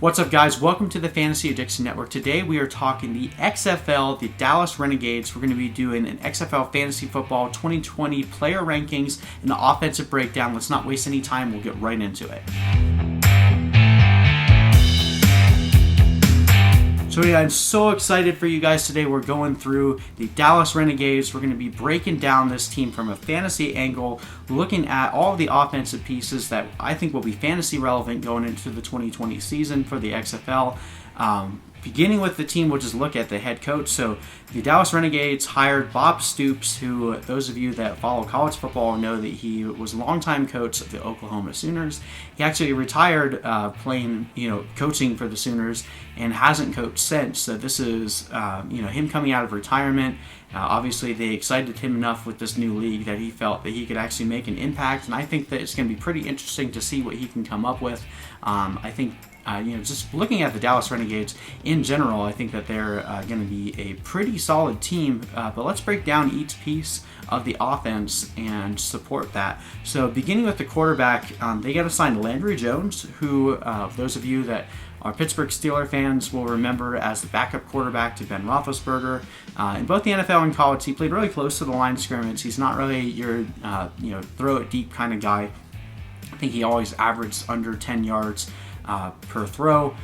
What's up, guys? Welcome to the Fantasy Addiction Network. Today we are talking the XFL, the Dallas Renegades. We're going to be doing an XFL Fantasy Football 2020 player rankings and the offensive breakdown. Let's not waste any time. We'll get right into it. So yeah, I'm so excited for you guys today. We're going through the Dallas Renegades. We're going to be breaking down this team from a fantasy angle, looking at all of the offensive pieces that I think will be fantasy relevant going into the 2020 season for the XFL. Beginning with the team, we'll just look at the head coach. So the Dallas Renegades hired Bob Stoops, who those of you that follow college football know that he was a longtime coach of the Oklahoma Sooners. He actually retired coaching for the Sooners and hasn't coached since. So this is him coming out of retirement. Obviously, they excited him enough with this new league that he felt that he could actually make an impact, and I think that it's going to be pretty interesting to see what he can come up with. I think just looking at the Dallas Renegades in general, I think that they're going to be a pretty solid team. But let's break down each piece of the offense and support that. So beginning with the quarterback, they got assigned Landry Jones, who those of you that are Pittsburgh Steelers fans will remember as the backup quarterback to Ben Roethlisberger. In both the NFL and college, he played really close to the line of scrimmage. He's not really your throw it deep kind of guy. I think he always averaged under 10 yards per throw.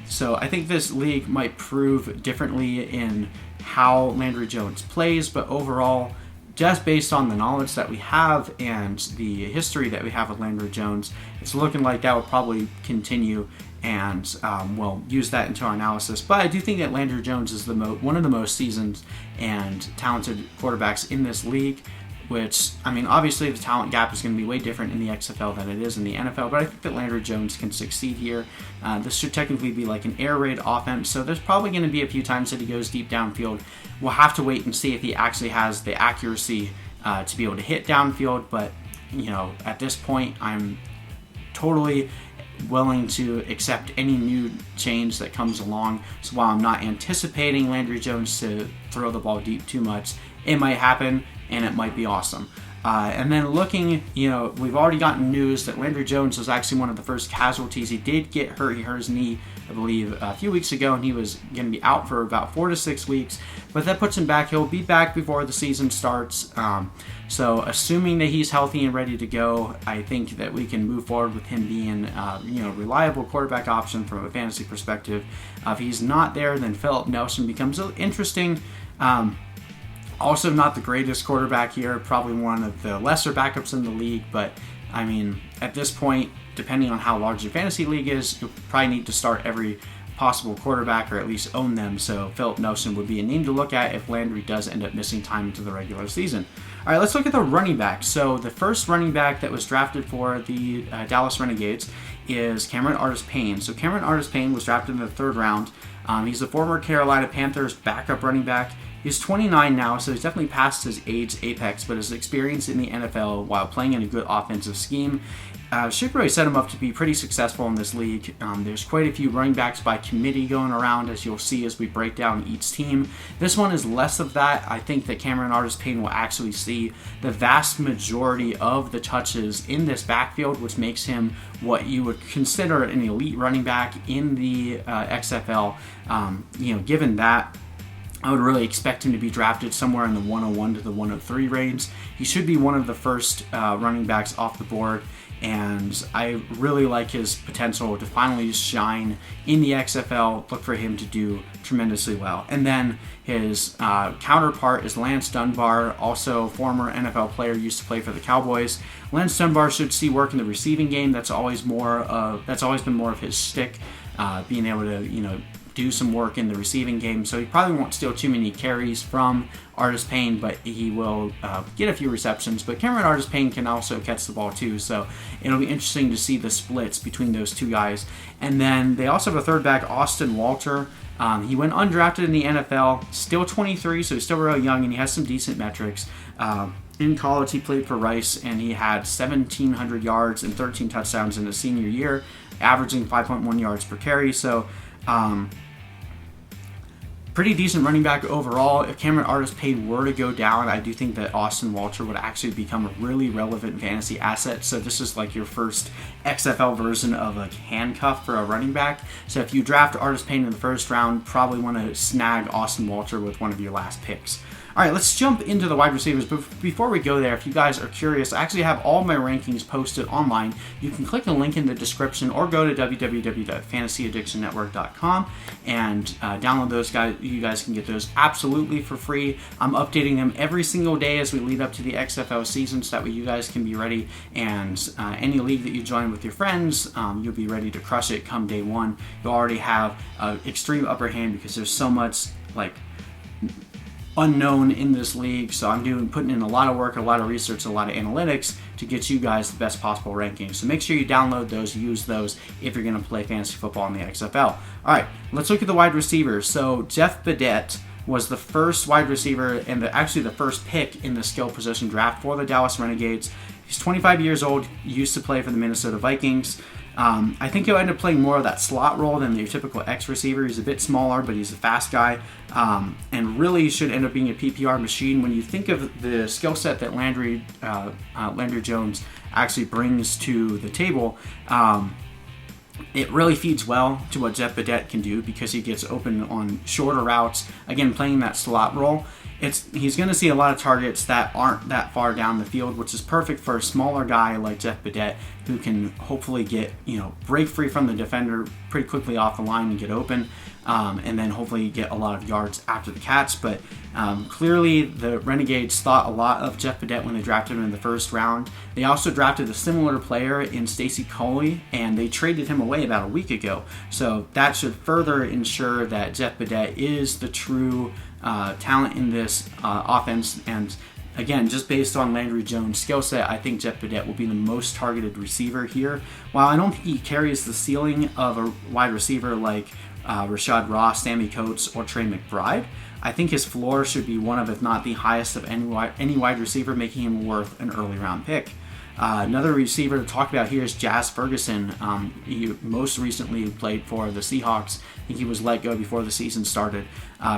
So I think this league might prove differently in how Landry Jones plays, but overall, just based on the knowledge that we have and the history that we have with Landry Jones, it's looking like that will probably continue, and we'll use that into our analysis. But I do think that Landry Jones is one of the most seasoned and talented quarterbacks in this league, which, I mean, obviously the talent gap is going to be way different in the XFL than it is in the NFL, but I think that Landry Jones can succeed here. This should technically be like an air raid offense, so there's probably going to be a few times that he goes deep downfield. We'll have to wait and see if he actually has the accuracy to be able to hit downfield, but, at this point, I'm totally willing to accept any new change that comes along. So while I'm not anticipating Landry Jones to throw the ball deep too much, it might happen, and it might be awesome. And then looking, we've already gotten news that Landry Jones was actually one of the first casualties. He did get hurt. He hurt his knee, I believe, a few weeks ago, and he was going to be out for about 4 to 6 weeks. But that puts him back. He'll be back before the season starts. So assuming that he's healthy and ready to go, I think that we can move forward with him being, a reliable quarterback option from a fantasy perspective. If he's not there, then Philip Nelson becomes interesting. Also not the greatest quarterback here, probably one of the lesser backups in the league, but I mean, at this point, depending on how large your fantasy league is, you'll probably need to start every possible quarterback or at least own them, so Philip Nelson would be a name to look at if Landry does end up missing time into the regular season. All right, let's look at the running back. So the first running back that was drafted for the Dallas Renegades is Cameron Artis-Payne. So Cameron Artis-Payne was drafted in the 3rd round. He's a former Carolina Panthers backup running back. He's 29 now, so he's definitely past his age apex, but his experience in the NFL while playing in a good offensive scheme should really set him up to be pretty successful in this league. There's quite a few running backs by committee going around, as you'll see as we break down each team. This one is less of that. I think that Cameron Artis-Payne will actually see the vast majority of the touches in this backfield, which makes him what you would consider an elite running back in the XFL. Given that, I would really expect him to be drafted somewhere in the 101 to the 103 range. He should be one of the first running backs off the board, and I really like his potential to finally shine in the XFL. Look for him to do tremendously well. And then his counterpart is Lance Dunbar, also former NFL player, used to play for the Cowboys. Lance Dunbar should see work in the receiving game. That's always been more of his shtick, being able to do some work in the receiving game, so he probably won't steal too many carries from Artis-Payne, but he will get a few receptions. But Cameron Artis-Payne can also catch the ball too, so it'll be interesting to see the splits between those two guys. And then they also have a 3rd back, Austin Walter. He went undrafted in the NFL, still 23, so he's still really young, and he has some decent metrics. In college, he played for Rice, and he had 1,700 yards and 13 touchdowns in his senior year, averaging 5.1 yards per carry. So pretty decent running back overall. If Cameron Artis-Payne were to go down, I do think that Austin Walter would actually become a really relevant fantasy asset. So this is like your first XFL version of a handcuff for a running back. So if you draft Artis-Payne in the first round, probably want to snag Austin Walter with one of your last picks. All right, let's jump into the wide receivers. But before we go there, if you guys are curious, I actually have all my rankings posted online. You can click the link in the description or go to www.fantasyaddictionnetwork.com and download those guys. You guys can get those absolutely for free. I'm updating them every single day as we lead up to the XFL season, so that way you guys can be ready. And any league that you join with your friends, you'll be ready to crush it come day one. You'll already have an extreme upper hand because there's so much unknown in this league, so I'm putting in a lot of work, a lot of research, a lot of analytics to get you guys the best possible rankings. So make sure you download those, use those if you're going to play fantasy football in the XFL. All right, let's look at the wide receivers. So Jeff Badet was the first wide receiver and actually the first pick in the skill position draft for the Dallas Renegades. He's 25 years old, used to play for the Minnesota Vikings. I think he'll end up playing more of that slot role than your typical X receiver. He's a bit smaller, but he's a fast guy, and really should end up being a PPR machine. When you think of the skill set that Landry Jones actually brings to the table, it really feeds well to what Jeff Badet can do because he gets open on shorter routes. Again, playing that slot role. He's going to see a lot of targets that aren't that far down the field, which is perfect for a smaller guy like Jeff Badet, who can hopefully break free from the defender pretty quickly off the line and get open, and then hopefully get a lot of yards after the catch. But clearly the Renegades thought a lot of Jeff Badet when they drafted him in the first round. They also drafted a similar player in Stacy Coley, and they traded him away about a week ago. So that should further ensure that Jeff Badet is the true talent in this offense. And again, just based on Landry Jones' skill set, I think Jeff Badet will be the most targeted receiver here. While I don't think he carries the ceiling of a wide receiver like Rashad Ross, Sammy Coates, or Trey McBride, I think his floor should be one of, if not the highest of any wide receiver, making him worth an early round pick. Another receiver to talk about here is Jazz Ferguson. He most recently played for the Seahawks. I think he was let go before the season started.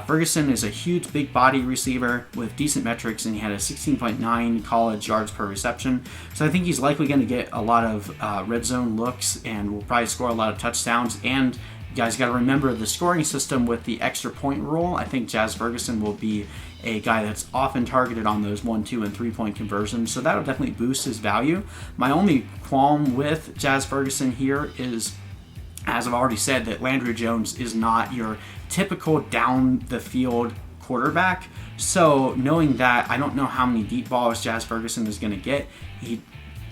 Ferguson is a huge, big body receiver with decent metrics, and he had a 16.9 college yards per reception. So I think he's likely going to get a lot of red zone looks and will probably score a lot of touchdowns. And you guys got to remember the scoring system with the extra point rule. I think Jazz Ferguson will be a guy that's often targeted on those 1, 2, and 3 point conversions, so that'll definitely boost his value. My only qualm with Jazz Ferguson here is, as I've already said, that Landry Jones is not your typical down the field quarterback. So knowing that, I don't know how many deep balls Jazz Ferguson is going to get. He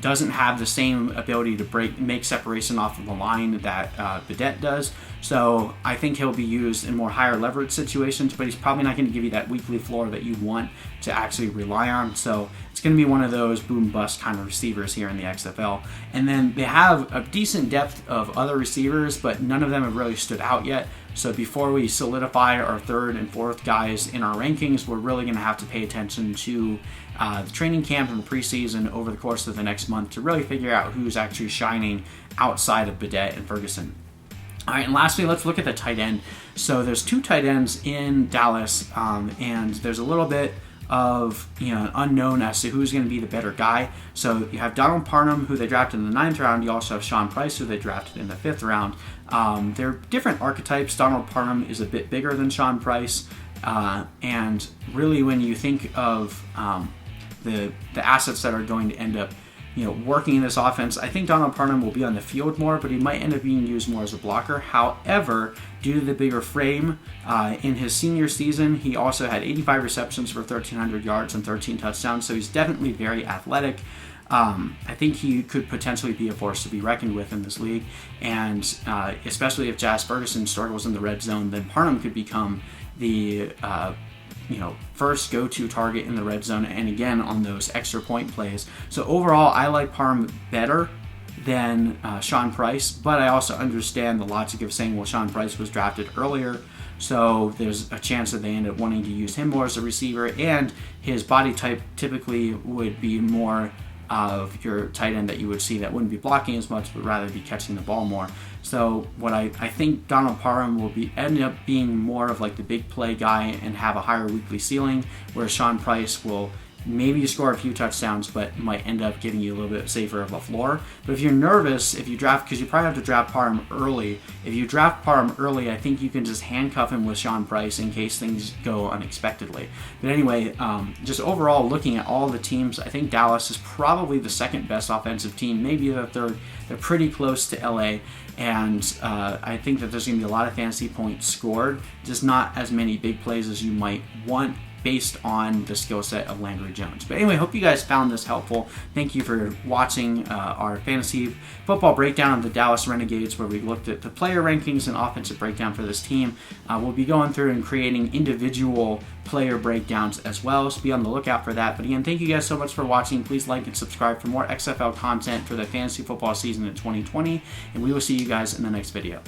doesn't have the same ability to make separation off of the line that Badet does. So I think he'll be used in more higher leverage situations, but he's probably not going to give you that weekly floor that you want to actually rely on. So it's going to be one of those boom bust kind of receivers here in the XFL. And then they have a decent depth of other receivers, but none of them have really stood out yet. So before we solidify our third and fourth guys in our rankings, we're really going to have to pay attention to the training camp and the preseason over the course of the next month to really figure out who's actually shining outside of Badet and Ferguson. All right, and lastly, let's look at the tight end. So there's 2 tight ends in Dallas, and there's a little bit of unknown as to who's going to be the better guy. So you have Donald Parham, who they drafted in the 9th round. You also have Sean Price, who they drafted in the 5th round. They're different archetypes. Donald Parham is a bit bigger than Sean Price, and really when you think of the assets that are going to end up working in this offense, I think Donald Parham will be on the field more, but he might end up being used more as a blocker. However, due to the bigger frame, in his senior season, he also had 85 receptions for 1,300 yards and 13 touchdowns, so he's definitely very athletic. I think he could potentially be a force to be reckoned with in this league, and especially if Jazz Ferguson struggles in the red zone, then Parham could become the first go-to target in the red zone, and again on those extra point plays. So overall, I like Parham better than Sean Price, but I also understand the logic of saying, well, Sean Price was drafted earlier, so there's a chance that they end up wanting to use him more as a receiver, and his body type typically would be more of your tight end that you would see that wouldn't be blocking as much, but rather be catching the ball more. So what I think Donald Parham will end up being more of like the big play guy and have a higher weekly ceiling, whereas Sean Price will maybe score a few touchdowns, but might end up giving you a little bit safer of a floor. But if you're nervous, if you draft, because you probably have to draft Parham early, if you draft Parham early, I think you can just handcuff him with Sean Price in case things go unexpectedly. But anyway, just overall looking at all the teams, I think Dallas is probably the second best offensive team, maybe the third. They're pretty close to LA, and I think that there's going to be a lot of fantasy points scored, just not as many big plays as you might want, based on the skill set of Landry Jones. But anyway, hope you guys found this helpful. Thank you for watching our fantasy football breakdown of the Dallas Renegades, where we looked at the player rankings and offensive breakdown for this team. We'll be going through and creating individual player breakdowns as well, so be on the lookout for that. But again, thank you guys so much for watching. Please like and subscribe for more XFL content for the fantasy football season in 2020, and we will see you guys in the next video.